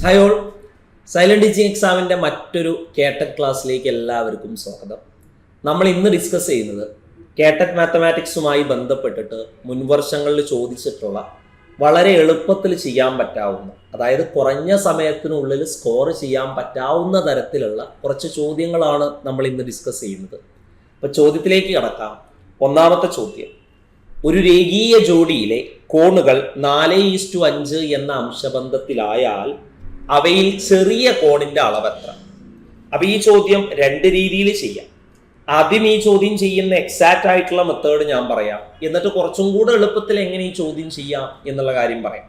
Hi all, silent teaching എക്സാമിൻ്റെ മറ്റൊരു കേട്ടറ്റ് ക്ലാസ്സിലേക്ക് എല്ലാവർക്കും സ്വാഗതം. നമ്മൾ ഇന്ന് ഡിസ്കസ് ചെയ്യുന്നത് കേട്ടറ്റ് മാത്തമാറ്റിക്സുമായി ബന്ധപ്പെട്ടിട്ട് മുൻവർഷങ്ങളിൽ ചോദിച്ചിട്ടുള്ള വളരെ എളുപ്പത്തിൽ ചെയ്യാൻ പറ്റാവുന്ന, അതായത് കുറഞ്ഞ സമയത്തിനുള്ളിൽ സ്കോർ ചെയ്യാൻ പറ്റാവുന്ന തരത്തിലുള്ള കുറച്ച് ചോദ്യങ്ങളാണ് നമ്മൾ ഇന്ന് ഡിസ്കസ് ചെയ്യുന്നത്. അപ്പോൾ ചോദ്യത്തിലേക്ക് കടക്കാം. ഒന്നാമത്തെ ചോദ്യം: ഒരു രേഖീയ ജോഡിയിലെ കോണുകൾ 4:5 എന്ന അംശബന്ധത്തിലായാൽ അവയിൽ ചെറിയ കോണിന്റെ അളവ് എത്ര? അപ്പൊ ഈ ചോദ്യം രണ്ട് രീതിയിൽ ചെയ്യാം. ആദ്യം ഈ ചോദ്യം ചെയ്യുന്ന എക്സാക്റ്റ് ആയിട്ടുള്ള മെത്തേഡ് ഞാൻ പറയാം, എന്നിട്ട് കുറച്ചും കൂടെ എളുപ്പത്തിൽ എങ്ങനെ ഈ ചോദ്യം ചെയ്യാം എന്നുള്ള കാര്യം പറയാം.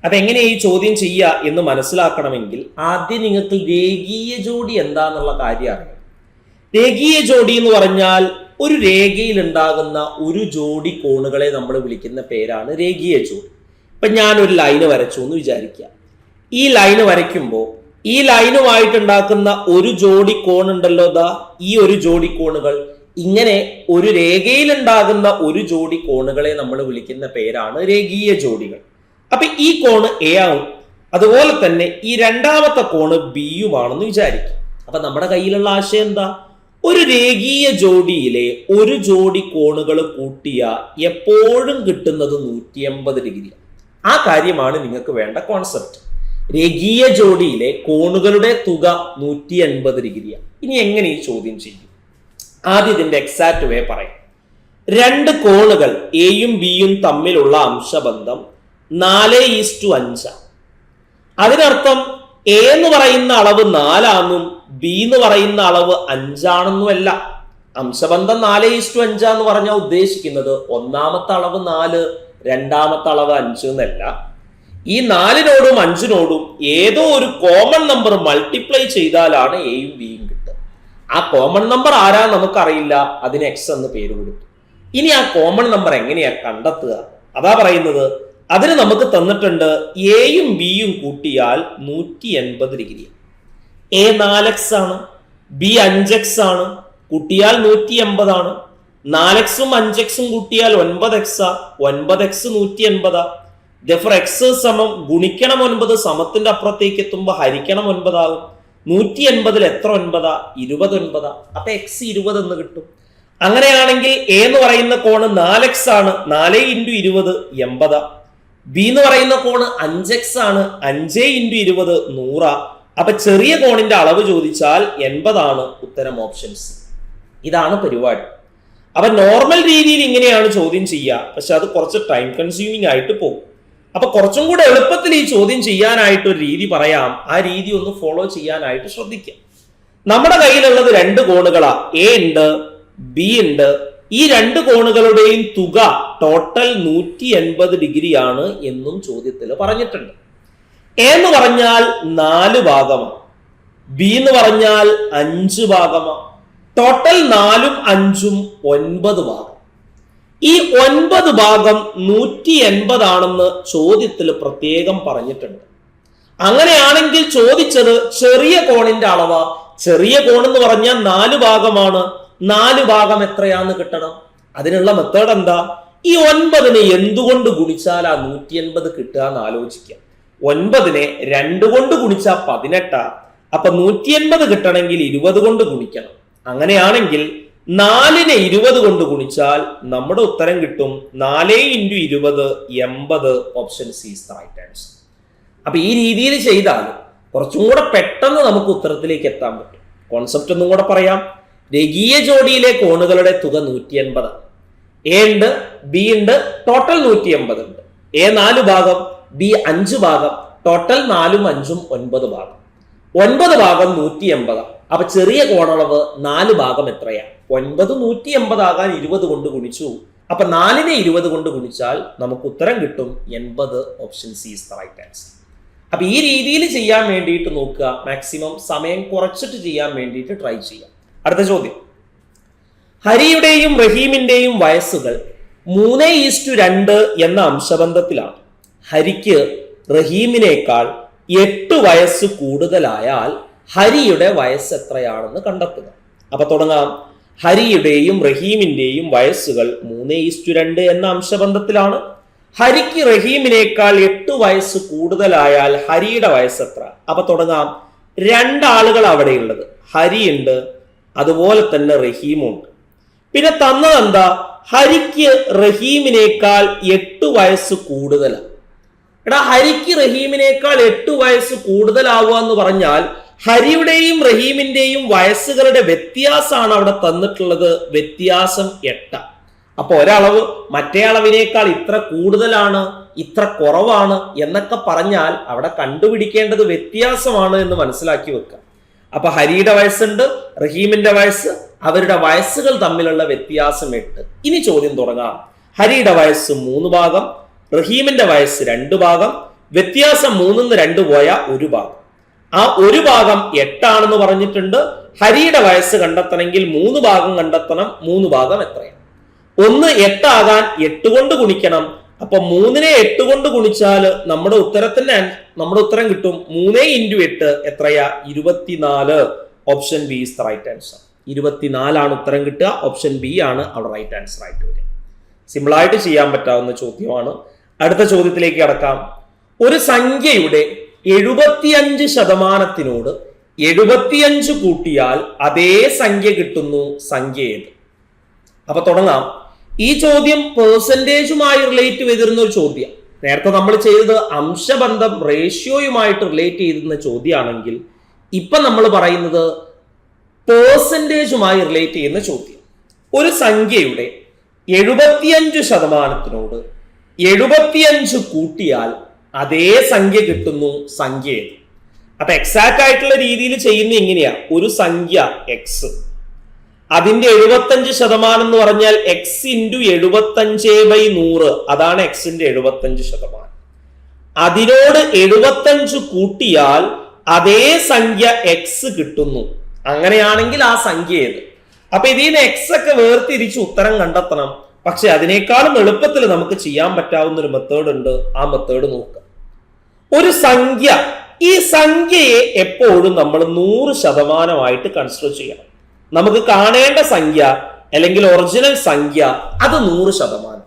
അതെങ്ങനെ ഈ ചോദ്യം ചെയ്യുക എന്ന് മനസ്സിലാക്കണമെങ്കിൽ ആദ്യം നിങ്ങൾക്ക് രേഖീയ ജോഡി എന്താന്നുള്ള കാര്യം അറിയാം. രേഖീയ ജോഡി എന്ന് പറഞ്ഞാൽ ഒരു രേഖയിൽ ഉണ്ടാകുന്ന ഒരു ജോഡി കോണുകളെ നമ്മൾ വിളിക്കുന്ന പേരാണ് രേഖീയ ജോഡി. ഇപ്പൊ ഞാനൊരു ലൈന് വരച്ചു എന്ന് വിചാരിക്കുക. ഈ ലൈന് വരയ്ക്കുമ്പോൾ ഈ ലൈനുമായിട്ടുണ്ടാക്കുന്ന ഒരു ജോഡി കോണുണ്ടല്ലോ, ഈ ഒരു ജോഡി കോണുകൾ, ഇങ്ങനെ ഒരു രേഖയിൽ ഉണ്ടാകുന്ന ഒരു ജോഡി കോണുകളെ നമ്മൾ വിളിക്കുന്ന പേരാണ് രേഖീയ ജോഡികൾ. അപ്പൊ ഈ കോണ് എ ആവും, അതുപോലെ തന്നെ ഈ രണ്ടാമത്തെ കോണ് ബിയുമാണെന്ന് വിചാരിക്കും. അപ്പൊ നമ്മുടെ കയ്യിലുള്ള ആശയം എന്താ? ഒരു രേഖീയ ജോഡിയിലെ ഒരു ജോഡി കോണുകൾ കൂട്ടിയ എപ്പോഴും കിട്ടുന്നത് 180 ഡിഗ്രി. ആ കാര്യമാണ് നിങ്ങൾക്ക് വേണ്ട കോൺസെപ്റ്റ്. രേഖീയ ജോഡിയിലെ കോണുകളുടെ തുക 180 ഡിഗ്രിയാണ്. ഇനി എങ്ങനെ ഈ ചോദ്യം ചെയ്യും? ആദ്യം ഇതിന്റെ എക്സാക്ട് വേ പറയാം. രണ്ട് കോണുകൾ എയും ബിയും തമ്മിലുള്ള അംശബന്ധം 4:5. അതിനർത്ഥം എ എന്ന് പറയുന്ന അളവ് 4 ബി എന്ന് പറയുന്ന അളവ് 5 അല്ല. അംശബന്ധം 4:5 എന്ന് പറഞ്ഞാൽ ഉദ്ദേശിക്കുന്നത് ഒന്നാമത്തെ അളവ് 4, രണ്ടാമത്തെ അളവ് 5 എന്നല്ല. ഈ 4നോടും 5നോടും ഏതോ ഒരു കോമൺ നമ്പർ മൾട്ടിപ്ലൈ ചെയ്താലാണ് എയും ബിയും കിട്ടുക. ആ കോമൺ നമ്പർ ആരാ നമുക്കറിയില്ല, അതിന് എക്സ് എന്ന് പേര് കൊടുത്തു. ഇനി ആ കോമൺ നമ്പർ എങ്ങനെയാ കണ്ടെത്തുക? അതാ പറയുന്നത്. അതിന് നമുക്ക് തന്നിട്ടുണ്ട് എയും ബിയും കൂട്ടിയാൽ 180 ഡിഗ്രി. എ 4x ആണ്, ബി 5x ആണ്, കൂട്ടിയാൽ 180 ആണ്. 4x-ഉം 5x-ഉം കൂട്ടിയാൽ 9x, 9x 180. x സമം ഗുണിക്കണം 9, സമത്തിന്റെ അപ്പുറത്തേക്ക് എത്തുമ്പോൾ ഹരിക്കണം 9 ആകും. 180-ൽ എത്ര 9? 29. അപ്പൊ x 20 എന്ന് കിട്ടും. അങ്ങനെയാണെങ്കിൽ എ എന്ന് പറയുന്ന കോണ് 4x ആണ്, 4 × 20 80. ബി എന്ന് പറയുന്ന കോണ് 5x ആണ്, 5 × 20 100. അപ്പൊ ചെറിയ കോണിന്റെ അളവ് ചോദിച്ചാൽ 80 ആണ് ഉത്തരം, ഓപ്ഷൻ സി. ഇതാണ് പരിപാടി. അപ്പൊ നോർമൽ രീതിയിൽ ഇങ്ങനെയാണ് ചോദ്യം ചെയ്യുക, പക്ഷെ അത് കുറച്ച് ടൈം കൺസ്യൂമിങ് ആയിട്ട് പോകും. അപ്പൊ കുറച്ചും കൂടെ എളുപ്പത്തിൽ ഈ ചോദ്യം ചെയ്യാനായിട്ട് ഒരു രീതി പറയാം. ആ രീതി ഒന്ന് ഫോളോ ചെയ്യാനായിട്ട് ശ്രദ്ധിക്കാം. നമ്മുടെ കയ്യിലുള്ളത് രണ്ട് കോണുകളാ, എ ഉണ്ട്, ബി ഉണ്ട്. ഈ രണ്ട് കോണുകളുടെയും തുക ടോട്ടൽ 180 ഡിഗ്രിയാണ് എന്നും ചോദ്യത്തിൽ പറഞ്ഞിട്ടുണ്ട്. എ എന്ന് പറഞ്ഞാൽ 4 ഭാഗമാണ്, ബി എന്ന് പറഞ്ഞാൽ 5 ഭാഗമാണ്. ടോട്ടൽ 4ഉം 5ഉം 9 ഭാഗം. ഈ 9 ഭാഗം 180 ആണെന്ന് ചോദ്യത്തിൽ പ്രത്യേകം പറഞ്ഞിട്ടുണ്ട്. അങ്ങനെയാണെങ്കിൽ ചോദിച്ചത് ചെറിയ കോണിന്റെ അളവാ. ചെറിയ കോൺ എന്ന് പറഞ്ഞാൽ 4 ഭാഗമാണ്. 4 ഭാഗം എത്രയാന്ന് കിട്ടണം. അതിനുള്ള മെത്തേഡ് എന്താ? ഈ 9നെ എന്തുകൊണ്ട് ഗുണിച്ചാൽ ആ 180 കിട്ടുക എന്ന് ആലോചിക്കാം. 9നെ 2 കൊണ്ട് ഗുണിച്ചാൽ 18. അപ്പൊ 180 കിട്ടണമെങ്കിൽ 20 കൊണ്ട് ഗുണിക്കണം. അങ്ങനെയാണെങ്കിൽ 4നെ 20 കൊണ്ട് ഗുണിച്ചാൽ നമ്മുടെ ഉത്തരം കിട്ടും 4 × 20 80. Option C is the right answer. അപ്പൊ ഈ രീതിയിൽ ചെയ്താൽ കുറച്ചും കൂടെ പെട്ടെന്ന് നമുക്ക് ഉത്തരത്തിലേക്ക് എത്താൻ പറ്റും. കോൺസെപ്റ്റ് ഒന്നും കൂടെ പറയാം. രേഖീയ ജോഡിയിലെ കോണുകളുടെ തുക 180. എ ഉണ്ട്, ബി ഉണ്ട്, ടോട്ടൽ 180 ഉണ്ട്. എ 4 ഭാഗം, ബി 5 ഭാഗം. ടോട്ടൽ 4ഉം 5ഉം 9 ഭാഗം. 9 ഭാഗം 180. അപ്പൊ ചെറിയ കോണളവ് 4 ഭാഗം എത്രയാ? 9 180 ആകാൻ 20 കൊണ്ട് ഗുണിച്ചു. അപ്പൊ 4നെ 20 കൊണ്ട് ഗുണിച്ചാൽ നമുക്ക് ഉത്തരം കിട്ടും 80. Option C is the right answer. അപ്പൊ ഈ രീതിയിൽ ചെയ്യാൻ വേണ്ടിയിട്ട് നോക്കുക. മാക്സിമം സമയം കുറച്ചിട്ട് ചെയ്യാൻ വേണ്ടിയിട്ട് ട്രൈ ചെയ്യാം. അടുത്ത ചോദ്യം: ഹരിയുടെയും റഹീമിന്റെയും വയസ്സുകൾ 3:2 എന്ന അംശബന്ധത്തിലാണ്. ഹരിക്ക് റഹീമിനേക്കാൾ 8 വയസ്സ് കൂടുതലായാൽ ഹരിയുടെ വയസ്സ് എത്രയാണെന്ന് കണ്ടെത്തുക. അപ്പൊ തുടങ്ങാം. ഹരിയുടെയും റഹീമിന്റെയും വയസ്സുകൾ 3:2 എന്ന അംശബന്ധത്തിലാണ്. ഹരിക്ക് റഹീമിനേക്കാൾ 8 വയസ്സ് കൂടുതലായാൽ ഹരിയുടെ വയസ്സ് എത്ര? അപ്പൊ തുടങ്ങാം. രണ്ടാളുകൾ അവിടെയുള്ളത്, ഹരിയുണ്ട്, അതുപോലെ തന്നെ റഹീമുണ്ട്. പിന്നെ തന്നത് എന്താ? ഹരിക്ക് റഹീമിനേക്കാൾ 8 വയസ്സ് കൂടുതലാണ്. എടാ, ഹരിക്ക് റഹീമിനേക്കാൾ 8 വയസ്സ് കൂടുതലാവുക എന്ന് പറഞ്ഞാൽ ഹരിയുടെയും റഹീമിന്റെയും വയസ്സുകളുടെ വ്യത്യാസമാണ് അവിടെ തന്നിട്ടുള്ളത്. വ്യത്യാസം 8. അപ്പൊ ഒരളവ് മറ്റേ അളവിനേക്കാൾ ഇത്ര കൂടുതലാണ്, ഇത്ര കുറവാണ് എന്നൊക്കെ പറഞ്ഞാൽ അവിടെ കണ്ടുപിടിക്കേണ്ടത് വ്യത്യാസമാണ് എന്ന് മനസ്സിലാക്കി വെക്കുക. അപ്പൊ ഹരിയുടെ വയസ്സുണ്ട്, റഹീമിന്റെ വയസ്സ്, അവരുടെ വയസ്സുകൾ തമ്മിലുള്ള വ്യത്യാസം 8. ഇനി ചോദ്യം തുടങ്ങാം. ഹരിയുടെ വയസ്സ് 3 ഭാഗം, റഹീമിന്റെ വയസ്സ് 2 ഭാഗം, വ്യത്യാസം 3 2 പോയ 1 ഭാഗം. ആ 1 ഭാഗം 8 ആണെന്ന് പറഞ്ഞിട്ടുണ്ട്. ഹരിയുടെ വയസ്സ് കണ്ടെത്തണമെങ്കിൽ 3 ഭാഗം കണ്ടെത്തണം. 3 ഭാഗം എത്രയാണ്? 1 8 ആകാൻ 8 കൊണ്ട് ഗുണിക്കണം. അപ്പൊ 3നെ 8 കൊണ്ട് ഗുണിച്ചാൽ നമ്മുടെ ഉത്തരം കിട്ടും. 3 × 8 എത്രയാ? 24. Option B is the right answer. 24 ആണ് ഉത്തരം കിട്ടുക. ഓപ്ഷൻ ബി ആണ് അവിടെ റൈറ്റ് ആൻസർ ആയിട്ട് വരിക. സിമ്പിൾ ആയിട്ട് ചെയ്യാൻ പറ്റാവുന്ന ചോദ്യമാണ്. അടുത്ത ചോദ്യത്തിലേക്ക് കടക്കാം. ഒരു സംഖ്യയുടെ 75% 75 കൂട്ടിയാൽ അതേ സംഖ്യ കിട്ടുന്നു. സംഖ്യ ഏത്? അപ്പൊ തുടങ്ങാം. ഈ ചോദ്യം പേഴ്സൻറ്റേജുമായി റിലേറ്റ് ചെയ്തിരുന്ന ഒരു ചോദ്യം. നേരത്തെ നമ്മൾ ചെയ്തത് അംശബന്ധം റേഷ്യോയുമായിട്ട് റിലേറ്റ് ചെയ്തിരുന്ന ചോദ്യമാണെങ്കിൽ ഇപ്പൊ നമ്മൾ പറയുന്നത് പേഴ്സൻറ്റേജുമായി റിലേറ്റ് ചെയ്യുന്ന ചോദ്യം. ഒരു സംഖ്യയുടെ 75% 75 കൂട്ടിയാൽ അതേ സംഖ്യ കിട്ടുന്നു. സംഖ്യ ഏത്? അപ്പൊ എക്സാക്ട് ആയിട്ടുള്ള രീതിയിൽ ചെയ്യുന്ന എങ്ങനെയാ? ഒരു സംഖ്യ എക്സ്, അതിന്റെ 75% എന്ന് പറഞ്ഞാൽ എക്സ് ഇൻറ്റു 75/100, അതാണ് എക്സിന്റെ 75%. അതിനോട് 75 കൂട്ടിയാൽ അതേ സംഖ്യ എക്സ് കിട്ടുന്നു. അങ്ങനെയാണെങ്കിൽ ആ സംഖ്യ ഏത്? അപ്പൊ ഇതിന് എക്സ് ഒക്കെ വേർതിരിച്ച് ഉത്തരം കണ്ടെത്തണം. പക്ഷെ അതിനേക്കാളും എളുപ്പത്തിൽ നമുക്ക് ചെയ്യാൻ പറ്റാവുന്ന ഒരു മെത്തേഡ് ഉണ്ട്. ആ മെത്തേഡ് നോക്കുക. ഒരു സംഖ്യ, ഈ സംഖ്യയെ എപ്പോഴും നമ്മൾ 100% കൺസിഡർ ചെയ്യണം. നമുക്ക് കാണേണ്ട സംഖ്യ അല്ലെങ്കിൽ ഒറിജിനൽ സംഖ്യ അത് 100%.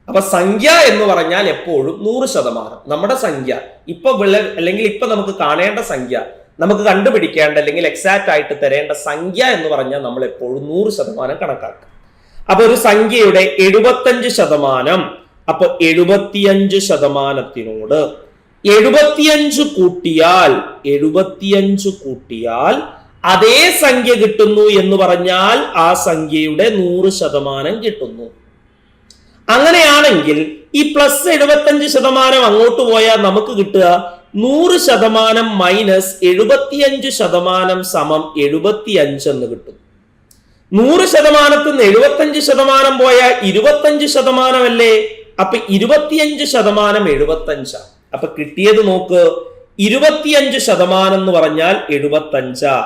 അപ്പൊ സംഖ്യ എന്ന് പറഞ്ഞാൽ എപ്പോഴും 100%. നമ്മുടെ സംഖ്യ അല്ലെങ്കിൽ ഇപ്പൊ നമുക്ക് കാണേണ്ട സംഖ്യ, നമുക്ക് കണ്ടുപിടിക്കേണ്ട അല്ലെങ്കിൽ എക്സാക്ട് ആയിട്ട് തരേണ്ട സംഖ്യ എന്ന് പറഞ്ഞാൽ നമ്മൾ എപ്പോഴും 100% കണക്കാക്കുക. അപ്പൊ ഒരു സംഖ്യയുടെ 75%, അപ്പൊ 75%നോട് 75 കൂട്ടിയാൽ അതേ സംഖ്യ കിട്ടുന്നു എന്ന് പറഞ്ഞാൽ ആ സംഖ്യയുടെ 100% കിട്ടുന്നു. അങ്ങനെയാണെങ്കിൽ ഈ പ്ലസ് 75% അങ്ങോട്ട് പോയാൽ നമുക്ക് കിട്ടുക 100% മൈനസ് 75% സമം 75 എന്ന് കിട്ടും. 100%ത്തിൽ നിന്ന് 75% പോയാൽ 25% അല്ലേ? അപ്പൊ 25% 75. അപ്പൊ കിട്ടിയത് നോക്ക്, 25% എന്ന് പറഞ്ഞാൽ 75.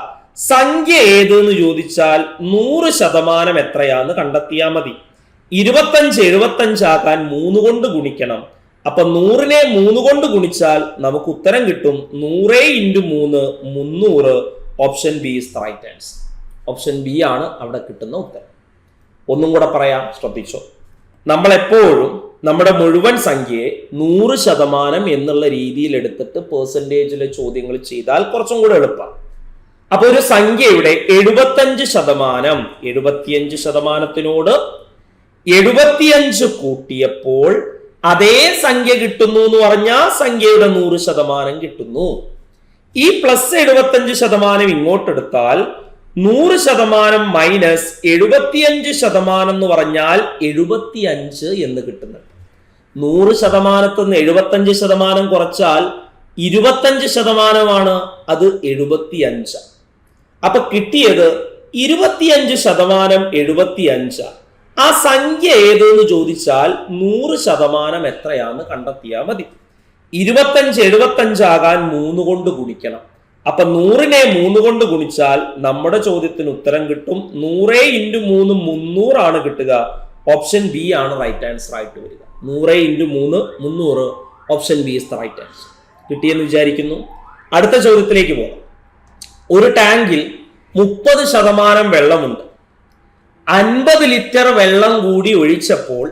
സംഖ്യ ഏത് എന്ന് ചോദിച്ചാൽ 100% എത്രയാന്ന് കണ്ടെത്തിയാൽ മതി. 25 75 ആക്കാൻ 3 കൊണ്ട് ഗുണിക്കണം. അപ്പൊ 100നെ 3 കൊണ്ട് ഗുണിച്ചാൽ നമുക്ക് ഉത്തരം കിട്ടും 100 × 3 300. Option B is the right answer. Option B ആണ് അവിടെ കിട്ടുന്ന ഉത്തരം. ഒന്നും കൂടെ പറയാം, ശ്രദ്ധിച്ചോ. നമ്മൾ എപ്പോഴും നമ്മുടെ മുഴുവൻ സംഖ്യയെ 100% എന്നുള്ള രീതിയിൽ എടുത്തിട്ട് പേഴ്സൻറ്റേജിലെ ചോദ്യങ്ങൾ ചെയ്താൽ കുറച്ചും കൂടെ എളുപ്പമാണ്. അപ്പൊ ഒരു സംഖ്യയുടെ 75%നോട് 75 കൂട്ടിയപ്പോൾ അതേ സംഖ്യ കിട്ടുന്നു എന്ന് പറഞ്ഞാൽ സംഖ്യയുടെ 100% കിട്ടുന്നു. ഈ പ്ലസ് 75% ഇങ്ങോട്ടെടുത്താൽ 100% മൈനസ് 75% എന്ന് പറഞ്ഞാൽ 75 എന്ന് കിട്ടുന്നുണ്ട്. 100%ത്തിൽ നിന്ന് 75% കുറച്ചാൽ 25% അത് 75. അപ്പൊ കിട്ടിയത് 25% 75. ആ സംഖ്യ ഏതെന്ന് ചോദിച്ചാൽ 100% എത്രയാന്ന് കണ്ടെത്തിയാൽ മതി. 25 75 ആകാൻ 3 കൊണ്ട് ഗുണിക്കണം. അപ്പൊ 100നെ 3 കൊണ്ട് ഗുണിച്ചാൽ നമ്മുടെ ചോദ്യത്തിന് ഉത്തരം കിട്ടും. 100 × 3 300 ആണ് കിട്ടുക. ഓപ്ഷൻ ബി ആണ് റൈറ്റ് ആൻസർ ആയിട്ട് വരിക. 100 × 3 300. Option B is the right answer. കിട്ടിയെന്ന് വിചാരിക്കുന്നു. അടുത്ത ചോദ്യത്തിലേക്ക് പോകാം. ഒരു ടാങ്കിൽ 30% വെള്ളമുണ്ട്. 50 ലിറ്റർ വെള്ളം കൂടി ഒഴിച്ചപ്പോൾ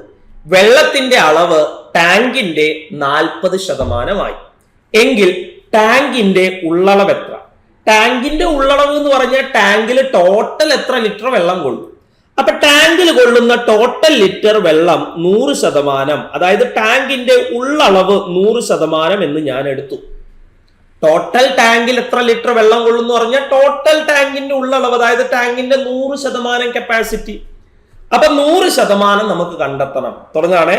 വെള്ളത്തിന്റെ അളവ് ടാങ്കിന്റെ 40%. എങ്കിൽ ടാങ്കിന്റെ ഉള്ളളവ് എത്ര? ടാങ്കിന്റെ ഉള്ളളവ് എന്ന് പറഞ്ഞാൽ ടാങ്കിൽ ടോട്ടൽ എത്ര ലിറ്റർ വെള്ളം കൊള്ളും? അപ്പൊ ടാങ്കിൽ കൊള്ളുന്ന ടോട്ടൽ ലിറ്റർ വെള്ളം 100%, അതായത് ടാങ്കിന്റെ ഉള്ളളവ് 100% എന്ന് ഞാൻ എടുത്തു. ടോട്ടൽ ടാങ്കിൽ എത്ര ലിറ്റർ വെള്ളം കൊള്ളും എന്ന് പറഞ്ഞാൽ ടോട്ടൽ ടാങ്കിന്റെ ഉള്ളളവ്, അതായത് ടാങ്കിന്റെ 100% കപ്പാസിറ്റി. അപ്പൊ 100% നമുക്ക് കണ്ടെത്തണം. തുടങ്ങാണേ.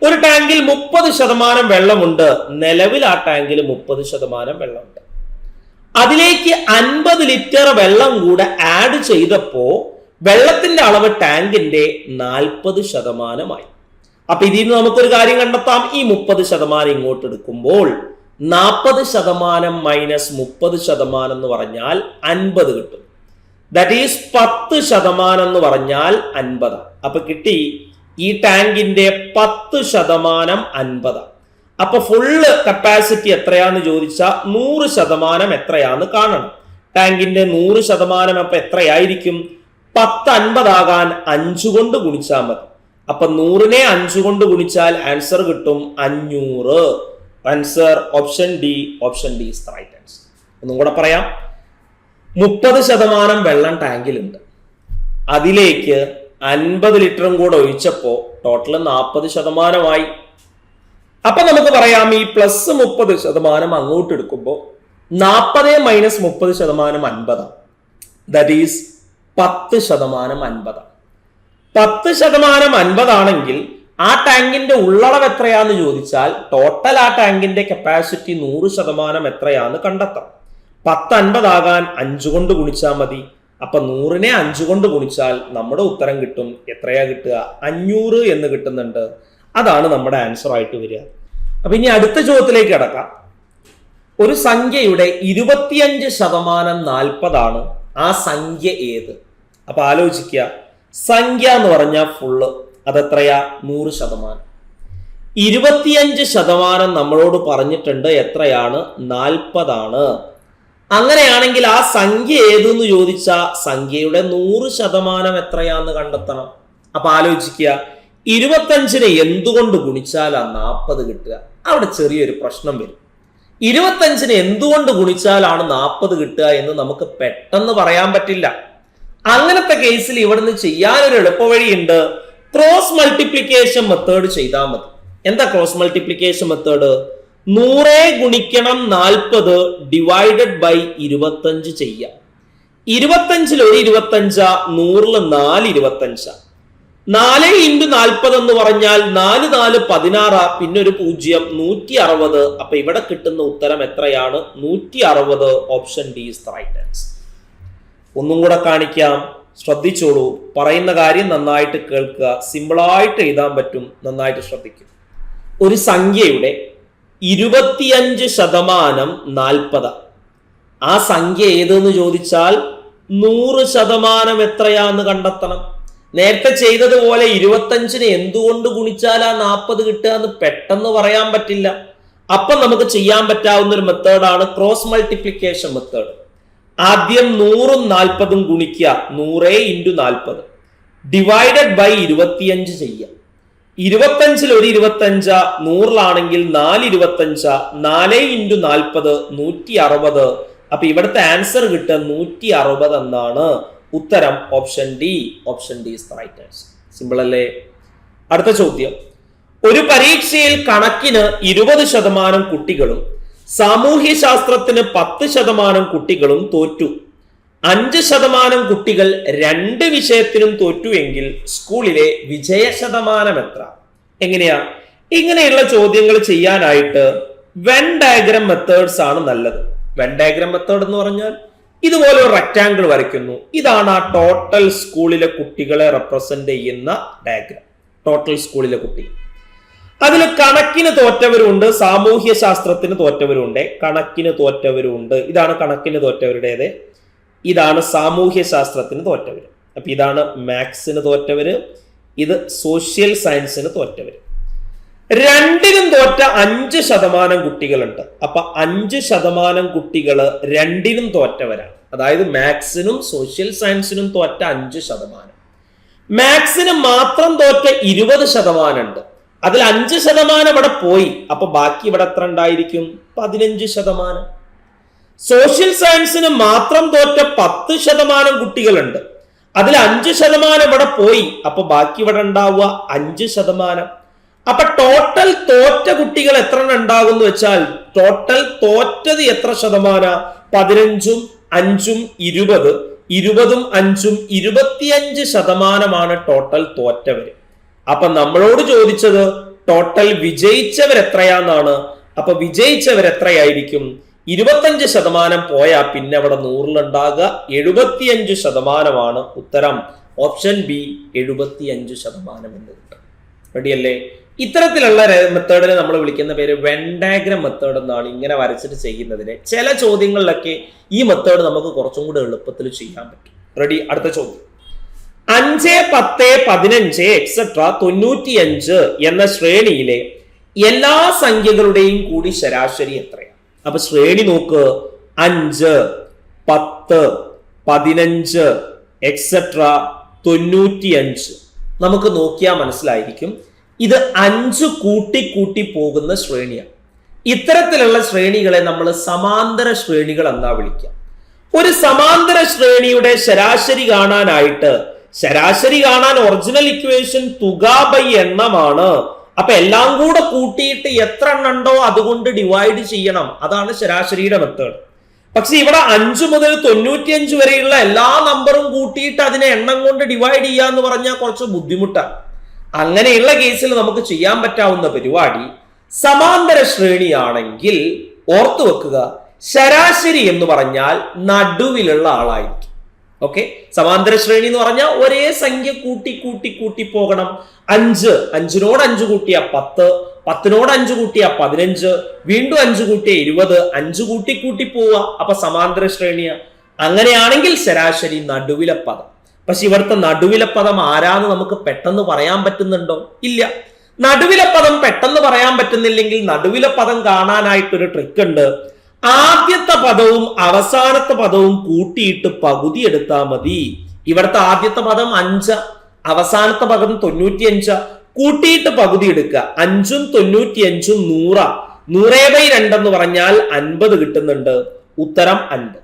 ഒരു ടാങ്കിൽ 30% വെള്ളമുണ്ട്. നിലവിൽ ആ ടാങ്കിൽ 30% വെള്ളമുണ്ട്. അതിലേക്ക് 50 ലിറ്റർ വെള്ളം കൂടെ ആഡ് ചെയ്തപ്പോ വെള്ളത്തിന്റെ അളവ് ടാങ്കിന്റെ 40%. അപ്പൊ ഇതിൽ നിന്ന് നമുക്കൊരു കാര്യം കണ്ടെത്താം. ഈ 30% ഇങ്ങോട്ട് എടുക്കുമ്പോൾ 40% മൈനസ് 30% എന്ന് പറഞ്ഞാൽ 50 കിട്ടും. ദാറ്റ് ഈസ് 10% എന്ന് പറഞ്ഞാൽ 50. അപ്പൊ കിട്ടി ഈ ടാങ്കിന്റെ 10% 50. അപ്പൊ ഫുള്ള് കപ്പാസിറ്റി എത്രയാന്ന് ചോദിച്ചാൽ 100% എത്രയാന്ന് കാണണം. ടാങ്കിന്റെ 100% അപ്പൊ എത്രയായിരിക്കും? 10 50 ആകാൻ 5 കൊണ്ട് ഗുണിച്ചാൽ മതി. അപ്പൊ 100നെ 5 കൊണ്ട് ഗുണിച്ചാൽ ആൻസർ കിട്ടും 500. Answer option D. Option D is the right answer. ഒന്നും കൂടെ പറയാം. 30% വെള്ളം ടാങ്കിലുണ്ട്. അതിലേക്ക് 50 ലിറ്ററും കൂടെ ഒഴിച്ചപ്പോ ടോട്ടൽ 40%. അപ്പൊ നമുക്ക് പറയാം ഈ പ്ലസ് 30% അങ്ങോട്ട് എടുക്കുമ്പോൾ 40 മൈനസ് 30% 50. That is 10% 50. 10% 50 ആണെങ്കിൽ ആ ടാങ്കിന്റെ ഉള്ളളവ് എത്രയാന്ന് ചോദിച്ചാൽ ടോട്ടൽ ആ ടാങ്കിന്റെ കപ്പാസിറ്റി 100% എത്രയാന്ന് കണ്ടെത്താം. 10 50 ആകാൻ 5 കൊണ്ട് ഗുണിച്ചാൽ മതി. അപ്പൊ 100നെ 5 കൊണ്ട് ഗുണിച്ചാൽ നമ്മുടെ ഉത്തരം കിട്ടും. എത്രയാ കിട്ടുക? 500 എന്ന് കിട്ടുന്നുണ്ട്. അതാണ് നമ്മുടെ ആൻസർ ആയിട്ട് വരിക. അപ്പൊ ഇനി അടുത്ത ചോദ്യത്തിലേക്ക് കിടക്കാം. ഒരു സംഖ്യയുടെ 25% 40. ആ സംഖ്യ ഏത്? അപ്പൊ ആലോചിക്കുക. സംഖ്യ എന്ന് പറഞ്ഞാൽ ഫുള്ള് അതെത്രയാ? 100%. 25% നമ്മളോട് പറഞ്ഞിട്ടുണ്ട് എത്രയാണ്? 40. അങ്ങനെയാണെങ്കിൽ ആ സംഖ്യ ഏതെന്ന് ചോദിച്ചാൽ സംഖ്യയുടെ 100% എത്രയാന്ന് കണ്ടെത്തണം. അപ്പൊ ആലോചിക്കുക. 25നെ എന്തുകൊണ്ട് ഗുണിച്ചാലാ 40 കിട്ടുക? അവിടെ ചെറിയൊരു പ്രശ്നം വരും. 25നെ എന്തുകൊണ്ട് ഗുണിച്ചാലാണ് 40 കിട്ടുക എന്ന് നമുക്ക് പെട്ടെന്ന് പറയാൻ പറ്റില്ല. അങ്ങനത്തെ കേസിൽ ഇവിടുന്ന് ചെയ്യാനൊരു എളുപ്പവഴിയുണ്ട്. ക്രോസ് മൾട്ടിപ്ലിക്കേഷൻ മെത്തേഡ് ചെയ്താൽ മതി. എന്താ ക്രോസ് മൾട്ടിപ്ലിക്കേഷൻ മെത്തേഡ്? 100 ഗുണിക്കണം 40 ഡിവൈഡഡ് ബൈ 25 ചെയ്യാം. 25ൽ ഒരു 25, 100ൽ 4 25. 4 ഇൻറ്റു 40 എന്ന് പറഞ്ഞാൽ 4 4 16, പിന്നെ ഒരു 0, 160. അപ്പൊ ഇവിടെ കിട്ടുന്ന ഉത്തരം എത്രയാണ്? 160. Option D is the right answer. ഒന്നും കൂടെ കാണിക്കാം, ശ്രദ്ധിച്ചോളൂ. പറയുന്ന കാര്യം നന്നായിട്ട് കേൾക്കുക. സിമ്പിളായിട്ട് എഴുതാൻ പറ്റും. നന്നായിട്ട് ശ്രദ്ധിക്കും. ഒരു സംഖ്യയുടെ 25% 40. ആ സംഖ്യ ഏതെന്ന് ചോദിച്ചാൽ 100% എത്രയാന്ന് കണ്ടെത്തണം. നേരത്തെ ചെയ്തതുപോലെ 25നെ എന്തുകൊണ്ട് ഗുണിച്ചാൽ ആ 40 കിട്ടുക എന്ന് പെട്ടെന്ന് പറയാൻ പറ്റില്ല. അപ്പൊ നമുക്ക് ചെയ്യാൻ പറ്റാവുന്ന ഒരു മെത്തേഡാണ് ക്രോസ് മൾട്ടിപ്ലിക്കേഷൻ മെത്തേഡ്. ആദ്യം 100ഉം 40ഉം ഗുണിക്കുക. 100 ഇൻറ്റു 40 ഡിവൈഡഡ് ബൈ 25 ചെയ്യുക. 25ൽ ഒരു 25, 100ലാണെങ്കിൽ 4 25, 4 ഇൻറ്റു 40 160. അപ്പൊ ഇവിടുത്തെ ആൻസർ കിട്ടുക 160 എന്നാണ്. ഉത്തരം option D. Option D is the right answer. Simple അല്ലേ? അടുത്ത ചോദ്യം. ഒരു പരീക്ഷയിൽ കണക്കിന് 20% കുട്ടികളും സാമൂഹ്യ ശാസ്ത്രത്തിന് 10% കുട്ടികളും തോറ്റു. 5% കുട്ടികൾ 2 വിഷയത്തിനും തോറ്റുവെങ്കിൽ സ്കൂളിലെ വിജയ ശതമാനം എത്ര? എങ്ങനെയാ? ഇങ്ങനെയുള്ള ചോദ്യങ്ങൾ ചെയ്യാനായിട്ട് വെൻ ഡയഗ്രം മെത്തേഡ്സ് ആണ് നല്ലത്. വെൻ ഡയഗ്രം മെത്തേഡ് എന്ന് പറഞ്ഞാൽ ഇതുപോലെ ഒരു റെക്ടാങ്കിൾ വരയ്ക്കുന്നു. ഇതാണ് ആ ടോട്ടൽ സ്കൂളിലെ കുട്ടികളെ റെപ്രസെന്റ് ചെയ്യുന്ന ഡയഗ്രം. ടോട്ടൽ സ്കൂളിലെ കുട്ടികൾ. അതിൽ കണക്കിന് തോറ്റവരുണ്ട്, സാമൂഹ്യ ശാസ്ത്രത്തിന് തോറ്റവരുണ്ട്, കണക്കിന് തോറ്റവരുണ്ട്. ഇതാണ് കണക്കിന് തോറ്റവരുടേത്. ഇതാണ് സാമൂഹ്യ ശാസ്ത്രത്തിന് തോറ്റവര്. അപ്പൊ ഇതാണ് മാത്സിന് തോറ്റവര്, ഇത് സോഷ്യൽ സയൻസിന് തോറ്റവര്. രണ്ടിനും തോറ്റ 5% കുട്ടികളുണ്ട്. അപ്പൊ 5% കുട്ടികൾ രണ്ടിനും തോറ്റവരാണ്. അതായത് മാത്സിനും സോഷ്യൽ സയൻസിനും തോറ്റ 5%. മാത്സിന് മാത്രം തോറ്റ 20% ഉണ്ട്. അതിൽ 5% ഇവിടെ പോയി. അപ്പൊ ബാക്കി ഇവിടെ എത്ര ഉണ്ടായിരിക്കും? 15%. സോഷ്യൽ സയൻസിന് മാത്രം തോറ്റ 10% കുട്ടികളുണ്ട്. അതിൽ 5% ഇവിടെ പോയി. അപ്പൊ ബാക്കി ഇവിടെ ഉണ്ടാവുക 5%. അപ്പൊ ടോട്ടൽ തോറ്റ കുട്ടികൾ എത്ര ഉണ്ടാകും എന്ന് വെച്ചാൽ ടോട്ടൽ തോറ്റത് എത്ര ശതമാനം? 15ഉം 5ഉം 20, 20ഉം 5ഉം 25% ടോട്ടൽ തോറ്റവര്. അപ്പൊ നമ്മളോട് ചോദിച്ചത് ടോട്ടൽ വിജയിച്ചവർ എത്രയാന്നാണ്. അപ്പൊ വിജയിച്ചവർ എത്രയായിരിക്കും? 25% പോയാൽ പിന്നെ അവിടെ 100-ലുണ്ടാകുക 75% ഉത്തരം. ഓപ്ഷൻ ബി 75% എന്ന് കിട്ടും. റെഡിയല്ലേ? ഇത്തരത്തിലുള്ള മെത്തേഡിനെ നമ്മൾ വിളിക്കുന്ന പേര് വെൻ ഡയഗ്രം മെത്തേഡ് എന്നാണ്. ഇങ്ങനെ വരച്ചിട്ട് ചെയ്യുന്നതിന് ചില ചോദ്യങ്ങളിലൊക്കെ ഈ മെത്തേഡ് നമുക്ക് കുറച്ചും കൂടെ എളുപ്പത്തിൽ ചെയ്യാൻ പറ്റും. റെഡി? അടുത്ത ചോദ്യം. 5, 10, 15 എക്സെട്ര 95 എന്ന ശ്രേണിയിലെ എല്ലാ സംഖ്യകളുടെയും കൂടി ശരാശരി എത്രയാണ്? അപ്പൊ ശ്രേണി നോക്ക്. 5, 10, 15 എക്സെട്ര 95. നമുക്ക് നോക്കിയാൽ മനസ്സിലായിരിക്കും ഇത് 5 കൂട്ടി കൂട്ടി പോകുന്ന ശ്രേണിയാണ്. ഇത്തരത്തിലുള്ള ശ്രേണികളെ നമ്മൾ സമാന്തര ശ്രേണികൾ എന്നാ വിളിക്കുക. ഒരു സമാന്തര ശ്രേണിയുടെ ശരാശരി കാണാനായിട്ട് ശരാശരി കാണാൻ ഒറിജിനൽ ഇക്വേഷൻ തുക ബൈ എണ്ണമാണ്. അപ്പൊ എല്ലാം കൂടെ കൂട്ടിയിട്ട് എത്ര എണ്ണം ഉണ്ടോ അതുകൊണ്ട് ഡിവൈഡ് ചെയ്യണം. അതാണ് ശരാശരിയുടെ മെത്തേഡ്. പക്ഷെ ഇവിടെ 5 മുതൽ 95 വരെയുള്ള എല്ലാ നമ്പറും കൂട്ടിയിട്ട് അതിനെ എണ്ണം കൊണ്ട് ഡിവൈഡ് ചെയ്യാന്ന് പറഞ്ഞാൽ കുറച്ച് ബുദ്ധിമുട്ടാണ്. അങ്ങനെയുള്ള കേസിൽ നമുക്ക് ചെയ്യാൻ പറ്റാവുന്ന പരിപാടി സമാന്തര ശ്രേണിയാണെങ്കിൽ ഓർത്തു വെക്കുക, ശരാശരി എന്ന് പറഞ്ഞാൽ നടുവിലുള്ള ആളായിരിക്കും. ഓക്കെ, സമാന്തര ശ്രേണി എന്ന് പറഞ്ഞാൽ ഒരേ സംഖ്യ കൂട്ടി കൂട്ടി കൂട്ടി പോകണം. 5, 5നോട് 5 കൂട്ടിയ 10, 10നോട് 5 കൂട്ടിയ 15, വീണ്ടും 5 കൂട്ടിയ 20, 5 കൂട്ടി കൂട്ടി പോവുക. അപ്പൊ സമാന്തര ശ്രേണിയ. അങ്ങനെയാണെങ്കിൽ ശരാശരി നടുവിലെ പദം. പക്ഷെ ഇവിടുത്തെ നടുവിലെ പദം ആരാന്ന് നമുക്ക് പെട്ടെന്ന് പറയാൻ പറ്റുന്നുണ്ടോ? ഇല്ല. നടുവിലെ പദം പെട്ടെന്ന് പറയാൻ പറ്റുന്നില്ലെങ്കിൽ നടുവിലെ പദം കാണാനായിട്ടൊരു ട്രിക്ക് ഉണ്ട്. ആദ്യത്തെ പദവും അവസാനത്തെ പദവും കൂട്ടിയിട്ട് പകുതി എടുത്താൽ മതി. ഇവിടുത്തെ ആദ്യത്തെ പദം 5, അവസാനത്തെ പദം 95, കൂട്ടിയിട്ട് പകുതി എടുക്കുക. 5ഉം 95ഉം 100, 100/2 എന്ന് പറഞ്ഞാൽ 50 കിട്ടുന്നുണ്ട്. ഉത്തരം 50.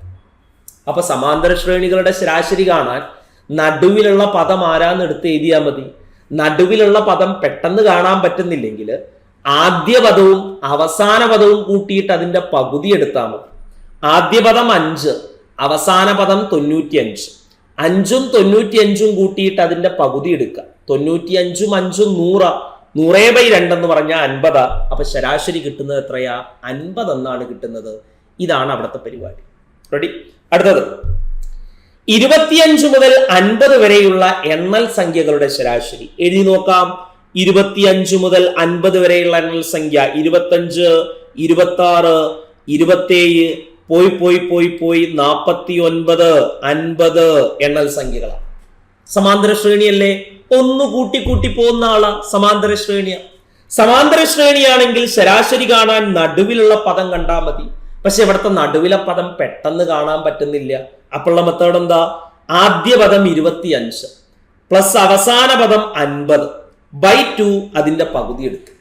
അപ്പൊ സമാന്തര ശ്രേണികളുടെ ശരാശരി കാണാൻ നടുവിലുള്ള പദം ആരാന്ന് എടുത്ത് എഴുതിയാൽ മതി. നടുവിലുള്ള പദം പെട്ടെന്ന് കാണാൻ പറ്റുന്നില്ലെങ്കിൽ ആദ്യ പദവും അവസാന പദവും കൂട്ടിയിട്ട് അതിന്റെ പകുതി എടുത്താൽ മതി. ആദ്യ പദം 5, അവസാന പദം 95. 5ഉം 95ഉം കൂട്ടിയിട്ട് അതിന്റെ പകുതി എടുക്കുക. 95ഉം 5ഉം 100, 100/2 എന്ന് പറഞ്ഞാൽ 50. അപ്പൊ ശരാശരി കിട്ടുന്നത് എത്രയാ? 50 എന്നാണ് കിട്ടുന്നത്. ഇതാണ് അവിടുത്തെ പരിപാടി. റെഡി? അടുത്തത് 25 മുതൽ 50 വരെയുള്ള എണ്ണൽ സംഖ്യകളുടെ ശരാശരി എഴുതി നോക്കാം. 25 മുതൽ 50 വരെയുള്ള എണ്ണൽ സംഖ്യ 25, 26, 27, പോയി 49, 50 എണ്ണൽ സംഖ്യകളാണ്. സമാന്തര ശ്രേണിയല്ലേ? ഒന്ന് കൂട്ടി കൂട്ടി പോകുന്ന ആളാ സമാന്തര ശ്രേണിയ. സമാന്തര ശ്രേണിയാണെങ്കിൽ ശരാശരി കാണാൻ നടുവിലുള്ള പദം കണ്ടാൽ മതി. പക്ഷെ ഇവിടുത്തെ നടുവിലെ പദം പെട്ടെന്ന് കാണാൻ പറ്റുന്നില്ല. അപ്പോഴുള്ള മെത്തേഡ് എന്താ? ആദ്യ പദം 25 പ്ലസ് അവസാന പദം 50/2 അതിന്റെ പകുതി എടുക്കുക.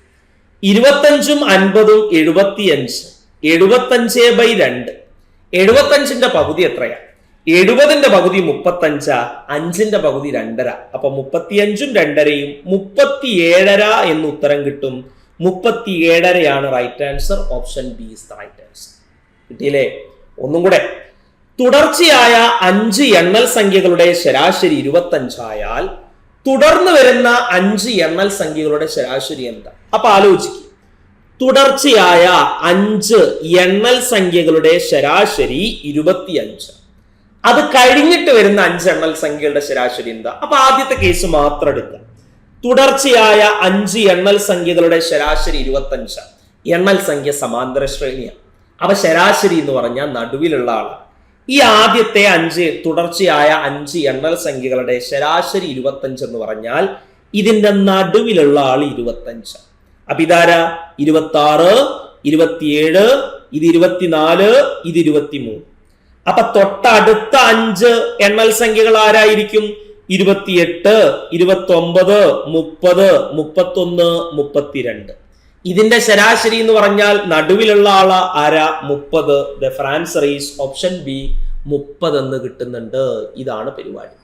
25ഉം 50ഉം 75, 75/2. 75ന്റെ പകുതി എത്രയാ? 70ന്റെ പകുതി 35, 5ന്റെ പകുതി 2.5. അപ്പൊ 35ഉം 2.5യും 37.5 എന്ന് ഉത്തരം കിട്ടും. 37.5 right answer. Option B is the right answer. കിട്ടിയില്ലേ? ഒന്നും കൂടെ. തുടർച്ചയായ 5 എണ്ണൽ സംഖ്യകളുടെ ശരാശരി 25 ആയാൽ തുടർന്ന് വരുന്ന 5 എണ്ണൽ സംഖ്യകളുടെ ശരാശരി എന്താ? അപ്പൊ ആലോചിക്കുക. തുടർച്ചയായ 5 എണ്ണൽ സംഖ്യകളുടെ ശരാശരി 25. അത് കഴിഞ്ഞിട്ട് വരുന്ന 5 എണ്ണൽ സംഖ്യകളുടെ ശരാശരി എന്താ? അപ്പൊ ആദ്യത്തെ കേസ് മാത്രം എടുക്കുക. തുടർച്ചയായ 5 എണ്ണൽ സംഖ്യകളുടെ ശരാശരി 25. എണ്ണൽ സംഖ്യ സമാന്തര ശ്രേണിയാണ്. അപ്പൊ ശരാശരി എന്ന് പറഞ്ഞാൽ നടുവിലുള്ള ആളാണ്. ഈ ആദ്യത്തെ 5 തുടർച്ചയായ 5 എണ്ണൽ സംഖ്യകളുടെ ശരാശരി 25 എന്ന് പറഞ്ഞാൽ ഇതിന്റെ നടുവിലുള്ള ആള് 25. അപ്പൊ ഇതാരാ? 26, 27, ഇത് 24, ഇത് 23. അപ്പൊ തൊട്ടടുത്ത 5 എണ്ണൽ സംഖ്യകൾ ആരായിരിക്കും? 28, 29, 30, 31, 32. ഇതിന്റെ ശരാശരി എന്ന് പറഞ്ഞാൽ നടുവിലുള്ള ആള് ആരാ? 30. The answer is option B, 30 എന്ന് കിട്ടുന്നുണ്ട്. ഇതാണ് പരിപാടി.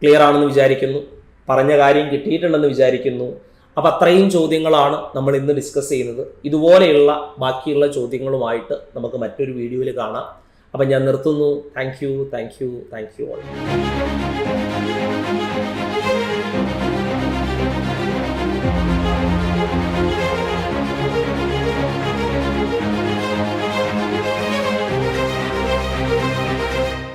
ക്ലിയർ ആണെന്ന് വിചാരിക്കുന്നു. പറഞ്ഞ കാര്യം കിട്ടിയിട്ടുണ്ടെന്ന് വിചാരിക്കുന്നു. അപ്പൊ അത്രയും ചോദ്യങ്ങളാണ് നമ്മൾ ഇന്ന് ഡിസ്കസ് ചെയ്യുന്നത്. ഇതുപോലെയുള്ള ബാക്കിയുള്ള ചോദ്യങ്ങളുമായിട്ട് നമുക്ക് മറ്റൊരു വീഡിയോയിൽ കാണാം. അപ്പം ഞാൻ നിർത്തുന്നു. Thank you all.